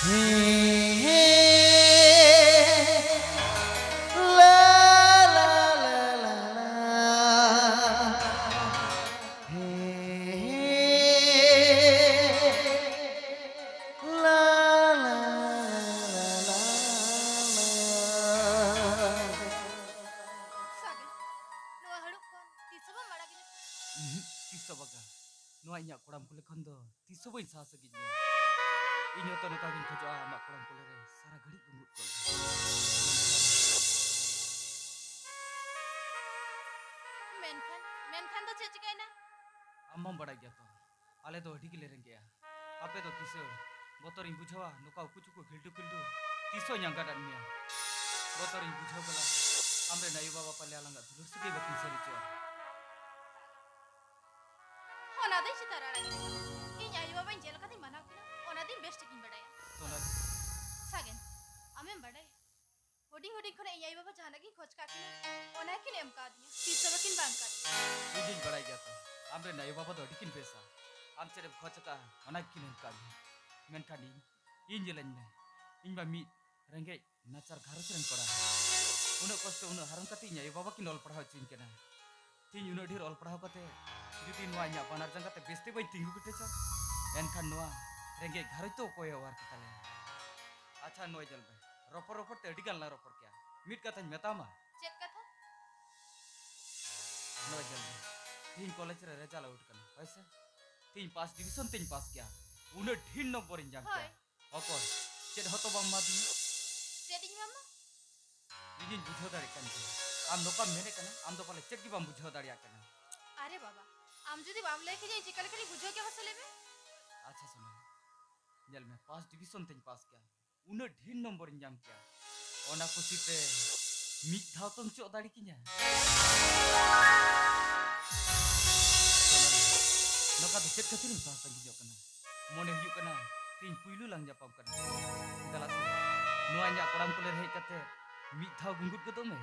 Tiso baga, nuai nyak koram kule kondo, tiso boy sa seginya. Ini oto nuka gin kojo amak koram kule re, sara gari gumbut kol. Menkan do cece kayaknya. Amam bada gya to, ale do hadi kile rengge ya. Ape do tiso, botor ing bujawa, nuka uku cuku gildu gildu, tiso nyangga dan mia. Botor ing bujawa bala, amre nayu baba pale alangga dulur segi batin seri cuar. Ona deh sih taruh lagi. Ini ayu bapak jel katanya mana aku? Ona deh best kin badai. Tonar, Sagen, amem badai. Hoding kone ayu bapak jangan lagi khoj kaki. Ona kin em kadinya. Tiso bakin bang kadi. ijin bada gya to, amre nayu baba do hadi kin pesa. Am cere khoj ka, onak kin em kadi. Menkan in jelan ne, in ba mi rengge nacar gharus reng kora. Uno kosto uno harang kati nayu baba kin ol pढ़ाव cin kena. Tin uno dir ol pढ़ाव kate. Jadi nuai nyak panar jang kate besti boy tinggu kete cha. Enkan nuai rengge gharus to koy war kita le. Acha nuai jal be. Ropor te digal na ropor kya. Mit kata metama. Cek kata. Nuai jal be. Tin college re result out kana. Paisa. Tin pass division tin pass kya. Uno dhin number in jang kya. Okor. Ced hoto bang madi. Cedinya mama. Ijin bujho dari kan. Am nokam mene kana. Am do pale ced ki bang bujho dari kana. अरे बाबा आम जुदी बाबले के जाई चिकल कली बुझो क्या मसले में अच्छा सुनो जल में पास डिवीजन तीन पास किया उन्हें ढेर नंबर इंजाम किया और ना कुछ इतने मिट धाव तुम चौ दाड़ी किया नौका तो चेक कचरी सास संगी जो करना मोने हियो करना तीन पुइलू लंग जापाम करना दलासे नुआन्या कोराम कुले रहे कते मिट धाव गुंगुट को तो में